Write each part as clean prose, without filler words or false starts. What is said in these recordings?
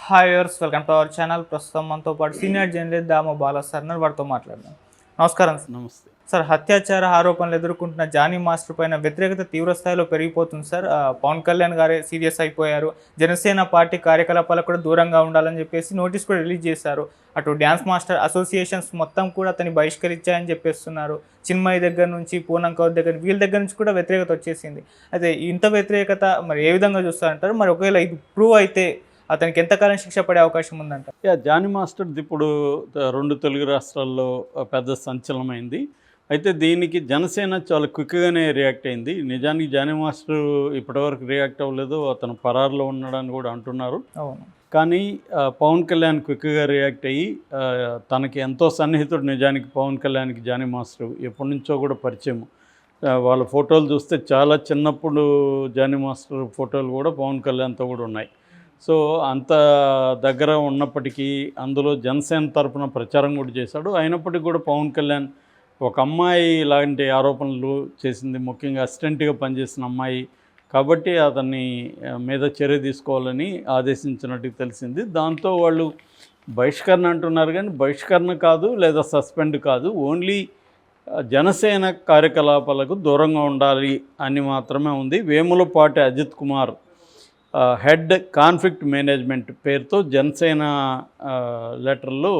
Hi viewers, welcome to our channel. ప్రస్తుతం మనతో పాటు సీనియర్ జర్నలిస్ట్ దామ బాలా సార్ ఉన్నారు. వారితో మాట్లాడదాం. నమస్కారం సార్. నమస్తే సార్, హత్యాచార ఆరోపణలు ఎదుర్కొంటున్న జానీ మాస్టర్ పైన వ్యతిరేకత తీవ్ర స్థాయిలో పెరిగిపోతుంది సార్. పవన్ కళ్యాణ్ గారే సీరియస్ అయిపోయారు. జనసేన పార్టీ కార్యకలాపాలకు కూడా దూరంగా ఉండాలని చెప్పేసి నోటీస్ కూడా రిలీజ్ చేశారు. అటు డ్యాన్స్ మాస్టర్ అసోసియేషన్స్ మొత్తం కూడా అతన్ని బహిష్కరించాయని చెప్పేస్తున్నారు. చిన్మయి దగ్గర నుంచి పూనం కౌర్ దగ్గర వీళ్ళ దగ్గర నుంచి కూడా వ్యతిరేకత వచ్చేసింది. అయితే ఇంత వ్యతిరేకత మరి ఏ విధంగా చూస్తారంటారు? మరి ఒకవేళ ఇది ప్రూవ్ అయితే అతనికి ఎంతకాలం శిక్ష పడే అవకాశం ఉందంట? జానీ మాస్టర్ది ఇప్పుడు 2 తెలుగు రాష్ట్రాల్లో పెద్ద సంచలనమైంది. అయితే దీనికి జనసేన చాలా క్విక్గానే రియాక్ట్ అయింది. నిజానికి జానీ మాస్టర్ ఇప్పటివరకు రియాక్ట్ అవ్వలేదు, అతను పరారులో ఉన్నాడని కూడా అంటున్నారు. అవును. కానీ పవన్ కళ్యాణ్ క్విక్గా రియాక్ట్ అయ్యి తనకి ఎంతో సన్నిహితుడు నిజానికి పవన్ కళ్యాణ్కి జానీ మాస్టర్ ఎప్పటి నుంచో కూడా పరిచయం. వాళ్ళ ఫోటోలు చూస్తే చాలా చిన్నప్పుడు జానీ మాస్టర్ ఫోటోలు కూడా పవన్ కళ్యాణ్తో కూడా ఉన్నాయి. సో అంత దగ్గర ఉన్నప్పటికీ అందులో జనసేన తరపున ప్రచారం కూడా చేశాడు. అయినప్పటికీ కూడా పవన్ కళ్యాణ్ ఒక అమ్మాయి ఇలాంటి ఆరోపణలు చేసింది, ముఖ్యంగా అసిస్టెంట్గా పనిచేసిన అమ్మాయి కాబట్టి అతన్ని మీద చర్య తీసుకోవాలని ఆదేశించినట్టు తెలిసింది. దాంతో వాళ్ళు బహిష్కరణ అంటున్నారు, కానీ బహిష్కరణ కాదు లేదా సస్పెండ్ కాదు, ఓన్లీ జనసేన కార్యకలాపాలకు దూరంగా ఉండాలి అని మాత్రమే ఉంది. Vemulapati Ajith Kumar head conflict management పేరుతో జనసేన లెటర్లో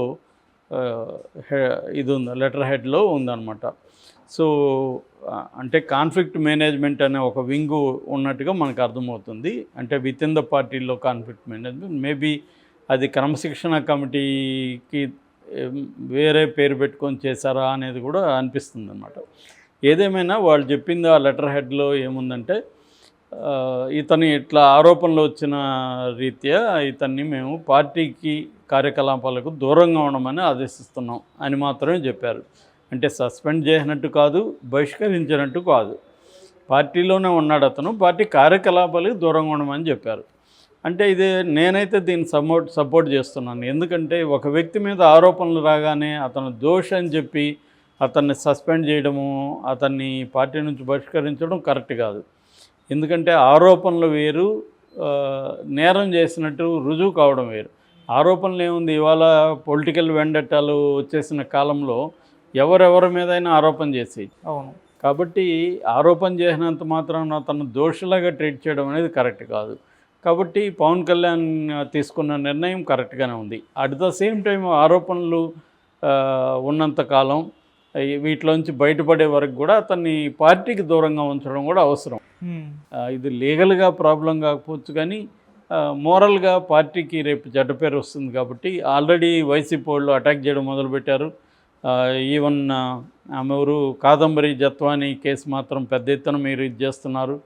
ఇది ఉంది, లెటర్ హెడ్లో ఉందన్నమాట. సో అంటే కాన్ఫ్లిక్ట్ మేనేజ్మెంట్ అనే ఒక వింగు ఉన్నట్టుగా మనకు అర్థమవుతుంది. అంటే విత్ ఇన్ ద పార్టీలో కాన్ఫ్లిక్ట్ మేనేజ్మెంట్, మేబీ అది క్రమశిక్షణ కమిటీకి వేరే పేరు పెట్టుకొని చేశారా అనేది కూడా అనిపిస్తుంది అన్నమాట. ఏదేమైనా వాళ్ళు చెప్పింది ఆ లెటర్ హెడ్లో ఏముందంటే, ఇతని ఇట్లా ఆరోపణలు వచ్చిన రీత్యా ఇతన్ని మేము పార్టీకి కార్యకలాపాలకు దూరంగా ఉండమని ఆదేశిస్తున్నాం అని మాత్రమే చెప్పారు. అంటే సస్పెండ్ చేసినట్టు కాదు, బహిష్కరించినట్టు కాదు, పార్టీలోనే ఉన్నాడు అతను, పార్టీ కార్యకలాపాలకు దూరంగా ఉండమని చెప్పారు. అంటే ఇది నేనైతే దీన్ని సపోర్ట్ చేస్తున్నాను. ఎందుకంటే ఒక వ్యక్తి మీద ఆరోపణలు రాగానే అతను దోషి అని చెప్పి అతన్ని సస్పెండ్ చేయడము, అతన్ని పార్టీ నుంచి బహిష్కరించడం కరెక్ట్ కాదు. ఎందుకంటే ఆరోపణలు వేరు, నేరం చేసినట్టు రుజువు కావడం వేరు. ఆరోపణలు ఏముంది, ఇవాళ పొలిటికల్ వెండట్టాలు వచ్చేసిన కాలంలో ఎవరెవరి మీదైనా ఆరోపణ చేసేది. అవును. కాబట్టి ఆరోపణ చేసినంత మాత్రం అతను దోషులాగా ట్రీట్ చేయడం అనేది కరెక్ట్ కాదు. కాబట్టి పవన్ కళ్యాణ్ తీసుకున్న నిర్ణయం కరెక్ట్గానే ఉంది. అట్ ద సేమ్ టైం ఆరోపణలు ఉన్నంతకాలం వీటిలోంచి బయటపడే వరకు కూడా అతన్ని పార్టీకి దూరంగా ఉంచడం కూడా అవసరం. ఇది లీగల్గా ప్రాబ్లం కాకపోవచ్చు, కానీ మోరల్గా పార్టీకి రేపు చెడ్డ పేరు వస్తుంది. కాబట్టి ఆల్రెడీ వైసీపీ వాళ్ళు అటాక్ చేయడం మొదలుపెట్టారు. ఈవెన్ ఆమెవరు కాదంబరి జత్వాని కేసు మాత్రం పెద్ద ఎత్తున మీరు ఇది చేస్తున్నారు,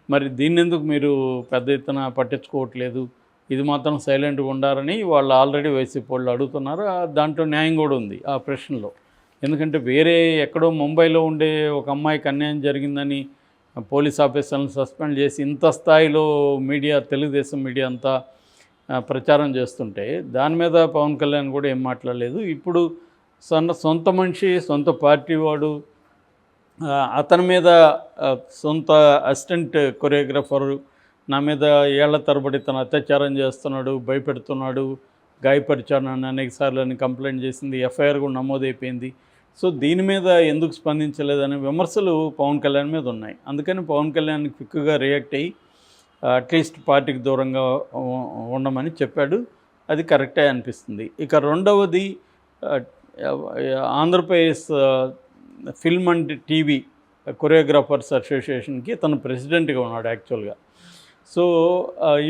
మరి దీన్ని ఎందుకు మీరు పెద్ద ఎత్తున పట్టించుకోవట్లేదు, ఇది మాత్రం సైలెంట్గా ఉండాలని వాళ్ళు ఆల్రెడీ వైసీపీ వాళ్ళు అడుగుతున్నారు. దాంట్లో న్యాయం కూడా ఉంది ఆ ప్రశ్నలో. ఎందుకంటే వేరే ఎక్కడో ముంబైలో ఉండే ఒక అమ్మాయికి అన్యాయం జరిగిందని పోలీస్ ఆఫీసర్లను సస్పెండ్ చేసి ఇంత స్థాయిలో మీడియా, తెలుగుదేశం మీడియా అంతా ప్రచారం చేస్తుంటే దాని మీద పవన్ కళ్యాణ్ కూడా ఏం మాట్లాడలేదు. ఇప్పుడు సొంత మనిషి, సొంత పార్టీ వాడు, అతని మీద సొంత అసిస్టెంట్ కొరియోగ్రాఫర్ నా మీద ఏళ్ల తరబడి తను అత్యాచారం చేస్తున్నాడు, భయపెడుతున్నాడు, గాయపరిచాడు అని అనేకసార్లు అని కంప్లైంట్ చేసింది, ఎఫ్ఐఆర్ కూడా నమోదైపోయింది. సో దీని మీద ఎందుకు స్పందించలేదనే విమర్శలు పవన్ కళ్యాణ్ మీద ఉన్నాయి. అందుకని పవన్ కళ్యాణ్ క్విక్గా రియాక్ట్ అయ్యి అట్లీస్ట్ పార్టీకి దూరంగా ఉండమని చెప్పాడు. అది కరెక్టే అనిపిస్తుంది. ఇక రెండవది, Andhra Pradesh film and TV choreographers అసోసియేషన్కి తను ప్రెసిడెంట్గా ఉన్నాడు యాక్చువల్గా. సో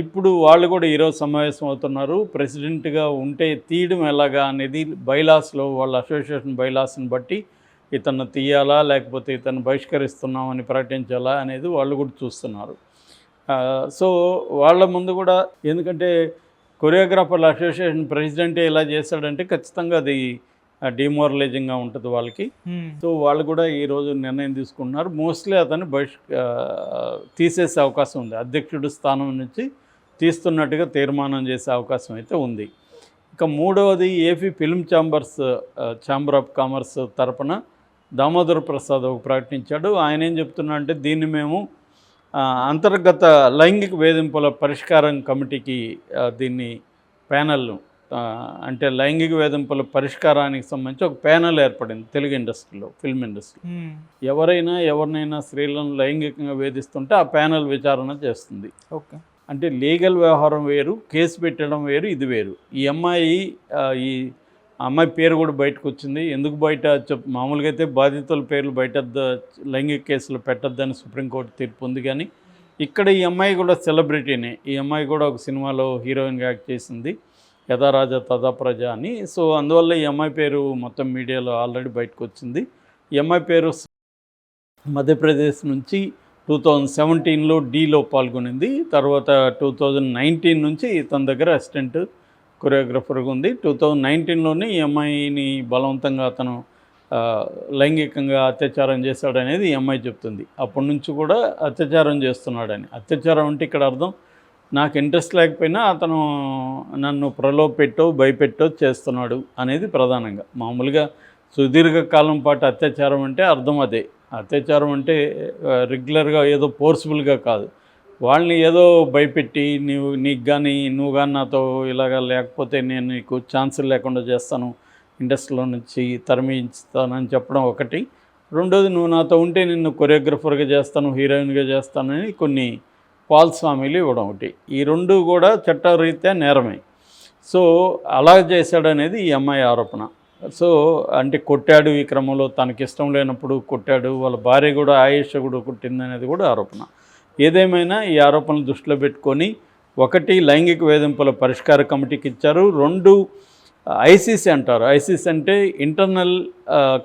ఇప్పుడు వాళ్ళు కూడా ఈరోజు సమావేశం అవుతున్నారు. ప్రెసిడెంట్గా ఉంటే తీయడం ఎలాగా అనేది బైలాస్లో, వాళ్ళ అసోసియేషన్ బైలాస్ని బట్టి ఇతను తీయాలా లేకపోతే ఇతను బహిష్కరిస్తున్నామని ప్రకటించాలా అనేది వాళ్ళు కూడా చూస్తున్నారు. సో వాళ్ళ ముందు కూడా, ఎందుకంటే కొరియోగ్రాఫర్ల అసోసియేషన్ ప్రెసిడెంటే ఇలా చేశాడంటే ఖచ్చితంగా అది డిమోరలైజింగ్గా ఉంటుంది వాళ్ళకి. సో వాళ్ళు కూడా ఈరోజు నిర్ణయం తీసుకుంటున్నారు. మోస్ట్లీ అతన్ని తీసేసే అవకాశం ఉంది, అధ్యక్షుడి స్థానం నుంచి తీస్తున్నట్టుగా తీర్మానం చేసే అవకాశం అయితే ఉంది. ఇక మూడవది, AP film chamber of commerce తరపున దామోదర్ ప్రసాద్ ప్రకటించాడు. ఆయన ఏం చెప్తున్నా అంటే, దీన్ని మేము అంతర్గత లైంగిక వేధింపుల పరిష్కారం కమిటీకి దీన్ని ప్యానెల్ను అంటే లైంగిక వేధింపుల పరిష్కారానికి సంబంధించి ఒక ప్యానెల్ ఏర్పడింది తెలుగు ఇండస్ట్రీలో, ఫిల్మ్ ఇండస్ట్రీ. ఎవరైనా ఎవరినైనా స్త్రీలను లైంగికంగా వేధిస్తుంటే ఆ ప్యానెల్ విచారణ చేస్తుంది. ఓకే. అంటే లీగల్ వ్యవహారం వేరు, కేసు పెట్టడం వేరు, ఇది వేరు. ఈ అమ్మాయి పేరు కూడా బయటకు వచ్చింది. ఎందుకు బయట మామూలుగా అయితే బాధితుల పేర్లు బయట లైంగిక కేసులు పెట్టద్దని సుప్రీంకోర్టు తీర్పు ఉంది. కానీ ఇక్కడ ఈ అమ్మాయి కూడా సెలబ్రిటీనే. ఈ అమ్మాయి కూడా ఒక సినిమాలో హీరోయిన్గా యాక్ట్ చేసింది, యథా రాజా తథా ప్రజ అని. సో అందువల్ల ఈ అమ్మాయి పేరు మొత్తం మీడియాలో ఆల్రెడీ బయటకు వచ్చింది. ఈ అమ్మాయి పేరు మధ్యప్రదేశ్ నుంచి 2017లో డీలో పాల్గొనింది. తర్వాత 2019 నుంచి తన దగ్గర అసిస్టెంట్ కొరియోగ్రఫర్గా ఉంది. 2019లోనే ఈ అమ్మాయిని బలవంతంగా అతను లైంగికంగా అత్యాచారం చేశాడనేది ఈ అమ్మాయి చెప్తుంది. అప్పటి నుంచి కూడా అత్యాచారం చేస్తున్నాడని. అత్యాచారం అంటే ఇక్కడ అర్థం నాకు ఇంట్రెస్ట్ లేకపోయినా అతను నన్ను ప్రలోభపెట్టో భయపెట్టో చేస్తున్నాడు అనేది ప్రధానంగా. మామూలుగా సుదీర్ఘకాలం పాటు అత్యాచారం అంటే అర్థం అదే. అత్యాచారం అంటే రెగ్యులర్గా ఏదో ఫోర్స్ఫుల్గా కాదు, వాళ్ళని ఏదో భయపెట్టి నీకు కానీ నువ్వు కానీ నాతో ఇలాగా లేకపోతే నేను నీకు ఛాన్సులు లేకుండా చేస్తాను, ఇండస్ట్రీలో నుంచి తరిమిస్తానని చెప్పడం ఒకటి. రెండోది నువ్వు నాతో ఉంటే నిన్ను కొరియోగ్రఫర్గా చేస్తాను, హీరోయిన్గా చేస్తానని కొన్ని ఫాల్స్ హామీలు ఇవ్వడం ఒకటి. ఈ రెండు కూడా చట్టరీత్యా నేరమే. సో అలా చేశాడనేది ఈ అమ్మాయి ఆరోపణ. సో అంటే కొట్టాడు, ఈ క్రమంలో తనకిష్టం లేనప్పుడు కొట్టాడు, వాళ్ళ భార్య కూడా ఆయేష కూడా కొట్టిందనేది కూడా ఆరోపణ. ఏదేమైనా ఈ ఆరోపణలు దృష్టిలో పెట్టుకొని ఒకటి లైంగిక వేధింపుల పరిష్కార కమిటీకి ఇచ్చారు, రెండు ఐసీసీ అంటారు. ఐసీసీ అంటే ఇంటర్నల్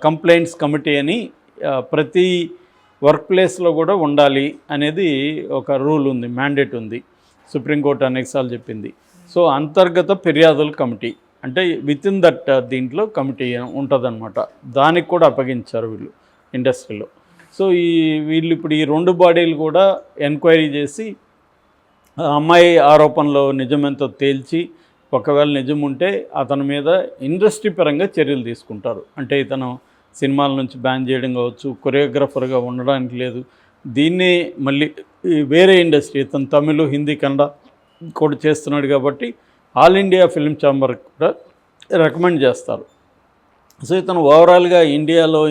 కంప్లైంట్స్ కమిటీ అని ప్రతి వర్క్ ప్లేస్లో కూడా ఉండాలి అనేది ఒక రూల్ ఉంది, మ్యాండేట్ ఉంది. సుప్రీంకోర్టు అనేకసార్లు చెప్పింది. సో అంతర్గత ఫిర్యాదుల కమిటీ అంటే విత్ ఇన్ దట్ దీంట్లో కమిటీ ఉంటుందన్నమాట. దానికి కూడా అప్పగించారు వీళ్ళు ఇండస్ట్రీలో. సో వీళ్ళు ఇప్పుడు ఈ రెండు బాడీలు కూడా ఎంక్వైరీ చేసి అమ్మాయి ఆరోపణలో నిజమెంతో తేల్చి ఒకవేళ నిజం ఉంటే అతని మీద ఇండస్ట్రీ పరంగా చర్యలు తీసుకుంటారు. అంటే ఇతను సినిమాల నుంచి బ్యాన్ చేయడం కావచ్చు, కొరియోగ్రఫర్గా ఉండడానికి లేదు, దీన్నే మళ్ళీ వేరే ఇండస్ట్రీ ఇతను తమిళ్, హిందీ, కన్నడ కూడా చేస్తున్నాడు కాబట్టి ఆల్ ఇండియా ఫిల్మ్ ఛాంబర్ కూడా రికమెండ్ చేస్తారు. సో ఇతను ఓవరాల్గా ఇండియాలో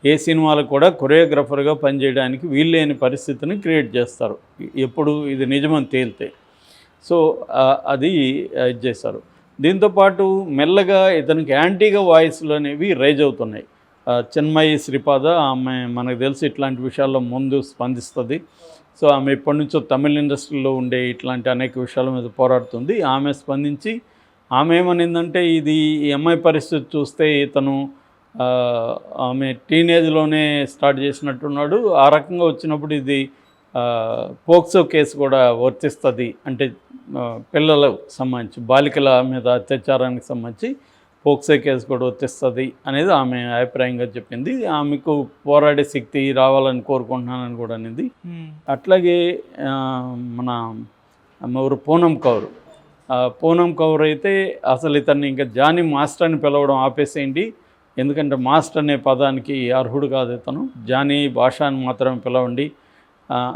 ఏ సినిమాలకు కూడా కొరియోగ్రఫర్గా పనిచేయడానికి వీల్లేని పరిస్థితిని క్రియేట్ చేస్తారు ఎప్పుడు ఇది నిజమని తేలితే. సో అది ఇది చేశారు. దీంతోపాటు మెల్లగా ఇతనికి యాంటీగా వాయిస్లు అనేవి రైజ్ అవుతున్నాయి. చిన్మయి శ్రీపాద ఆమె మనకు తెలిసి ఇట్లాంటి విషయాల్లో ముందు స్పందిస్తుంది. సో ఆమె ఎప్పటి నుంచో తమిళ ఇండస్ట్రీలో ఉండే ఇట్లాంటి అనేక విషయాల మీద పోరాడుతుంది. ఆమె స్పందించి ఆమె ఏమనిందంటే ఈ అమ్మాయి పరిస్థితి చూస్తే ఇతను ఆమె టీనేజ్లోనే స్టార్ట్ చేసినట్టున్నాడు, ఆ రకంగా వచ్చినప్పుడు ఇది పోక్సో కేసు కూడా వర్తిస్తుంది, అంటే పిల్లలకు సంబంధించి బాలికల మీద అత్యాచారానికి సంబంధించి పోక్సో కేసు కూడా వర్తిస్తుంది అనేది ఆమె అభిప్రాయంగా చెప్పింది. ఆమెకు పోరాడే శక్తి రావాలని కోరుకుంటున్నానని కూడా అనేది. అట్లాగే మన ఎవరు పూనం కౌర్ అయితే అసలు ఇతన్ని ఇంకా జానీ మాస్టర్ అని పిలవడం ఆపేసేయండి, ఎందుకంటే మాస్టర్ అనే పదానికి అర్హుడు కాదు ఇతను, జానీ భాష అని మాత్రమే పిలవండి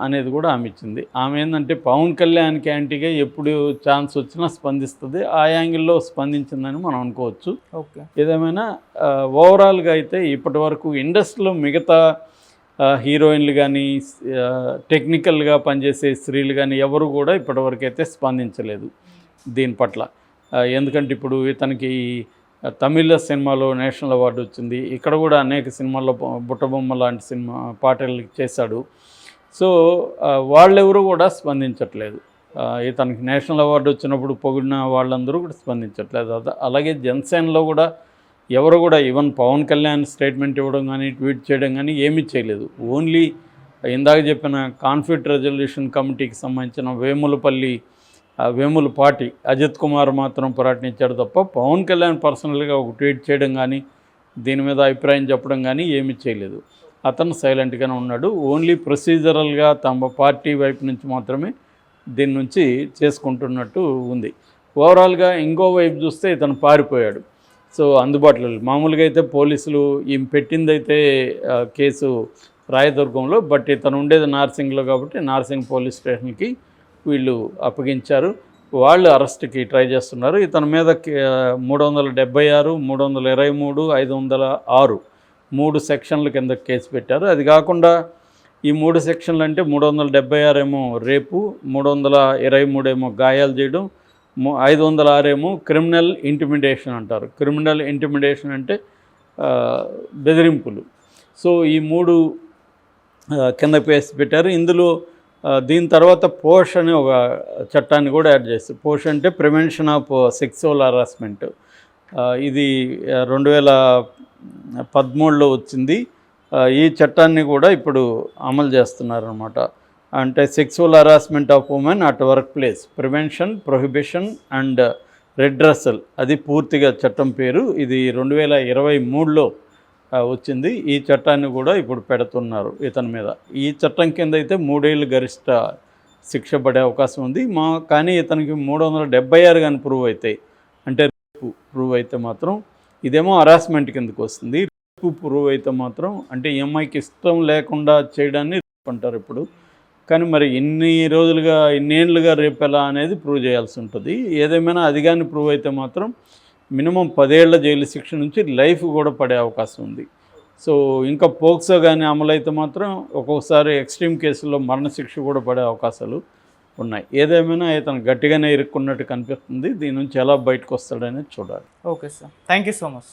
అనేది కూడా ఆమె ఇచ్చింది. ఆమె ఏంటంటే పవన్ కళ్యాణ్కి యాంటీగా ఎప్పుడు ఛాన్స్ వచ్చినా స్పందిస్తుంది, ఆ యాంగిల్లో స్పందించిందని మనం అనుకోవచ్చు. ఓకే. ఏదేమైనా ఓవరాల్గా అయితే ఇప్పటి వరకు ఇండస్ట్రీలో మిగతా హీరోయిన్లు కానీ టెక్నికల్గా పనిచేసే స్త్రీలు కానీ ఎవరు కూడా ఇప్పటివరకు అయితే స్పందించలేదు దీని పట్ల. ఎందుకంటే ఇప్పుడు ఇతనికి తమిళ సినిమాలో నేషనల్ అవార్డు వచ్చింది, ఇక్కడ కూడా అనేక సినిమాల్లో బుట్టబొమ్మ లాంటి సినిమా పాటలు చేశాడు. సో వాళ్ళెవరూ కూడా స్పందించట్లేదు. ఇతనికి నేషనల్ అవార్డు వచ్చినప్పుడు పొగిడిన వాళ్ళందరూ కూడా స్పందించట్లేదు. అలాగే జనసేనలో కూడా ఎవరు కూడా ఈవెన్ పవన్ కళ్యాణ్ స్టేట్మెంట్ ఇవ్వడం కానీ ట్వీట్ చేయడం కానీ ఏమీ చేయలేదు. ఓన్లీ ఇందాక చెప్పిన కాన్ఫ్లిక్ట్ రెజల్యూషన్ కమిటీకి సంబంధించిన వేములపాటి అజిత్ కుమార్ మాత్రం ప్రకటించాడు తప్ప పవన్ కళ్యాణ్ పర్సనల్గా ఒక ట్వీట్ చేయడం కానీ దీని మీద అభిప్రాయం చెప్పడం కానీ ఏమీ చేయలేదు. అతను సైలెంట్గానే ఉన్నాడు. ఓన్లీ ప్రొసీజరల్గా తమ పార్టీ వైపు నుంచి మాత్రమే దీని నుంచి చేసుకుంటున్నట్టు ఉంది. ఓవరాల్గా ఇంకో వైపు చూస్తే ఇతను పారిపోయాడు. సో అందుబాటులో మామూలుగా అయితే పోలీసులు ఈమె పెట్టిందైతే కేసు రాయదుర్గంలో, బట్ ఇతను ఉండేది నార్సింగ్లో కాబట్టి నార్సింగ్ పోలీస్ స్టేషన్కి వీళ్ళు అప్పగించారు. వాళ్ళు అరెస్ట్కి ట్రై చేస్తున్నారు. ఇతని మీద 376, 323, 506 3 సెక్షన్ల కింద కేసు పెట్టారు. అది కాకుండా ఈ 3 సెక్షన్లు అంటే 376 ఏమో రేపు, 323 ఏమో గాయాలు చేయడం, 506 ఏమో క్రిమినల్ ఇంటిమిడేషన్ అంటారు. క్రిమినల్ ఇంటిమిడేషన్ అంటే బెదిరింపులు. సో ఈ 3 కింద కేసు పెట్టారు. ఇందులో దీని తర్వాత పోష్ అనే ఒక చట్టాన్ని కూడా యాడ్ చేస్తారు. పోష్ అంటే ప్రివెన్షన్ ఆఫ్ సెక్సువల్ హరాస్మెంట్. ఇది 2013లో వచ్చింది. ఈ చట్టాన్ని కూడా ఇప్పుడు అమలు చేస్తున్నారన్నమాట. అంటే sexual harassment of women at work place, prevention, prohibition and redressal, అది పూర్తిగా చట్టం పేరు. ఇది 2023లో వచ్చింది. ఈ చట్టాన్ని కూడా ఇప్పుడు పెడుతున్నారు ఇతని మీద. ఈ చట్టం కింద అయితే 3 ఏళ్ళు గరిష్ట శిక్ష పడే అవకాశం ఉంది. కానీ ఇతనికి 376 కానీ ప్రూవ్ అయితే, అంటే ప్రూవ్ అయితే మాత్రం, ఇదేమో హరాస్మెంట్ కిందకు వస్తుంది. ప్రూవ్ అయితే మాత్రం, అంటే ఈ అమ్మాయికి ఇష్టం లేకుండా చేయడాన్ని రేప్ అంటారు ఇప్పుడు. కానీ మరి ఇన్ని రోజులుగా, ఇన్నేళ్ళుగా రేపు ఎలా అనేది ప్రూవ్ చేయాల్సి ఉంటుంది. ఏదేమైనా అది కానీ ప్రూవ్ అయితే మాత్రం మినిమం 10 ఏళ్ల జైలు శిక్ష నుంచి లైఫ్ కూడా పడే అవకాశం ఉంది. సో ఇంకా పోక్సో కానీ అమలైతే మాత్రం ఒక్కొక్కసారి ఎక్స్ట్రీమ్ కేసుల్లో మరణశిక్ష కూడా పడే అవకాశాలు ఉన్నాయి. ఏదేమైనా ఇతను గట్టిగానే ఇరుక్కున్నట్టు కనిపిస్తుంది. దీని నుంచి ఎలా బయటకు వస్తాడనేది చూడాలి. Okay sir, thank you so much.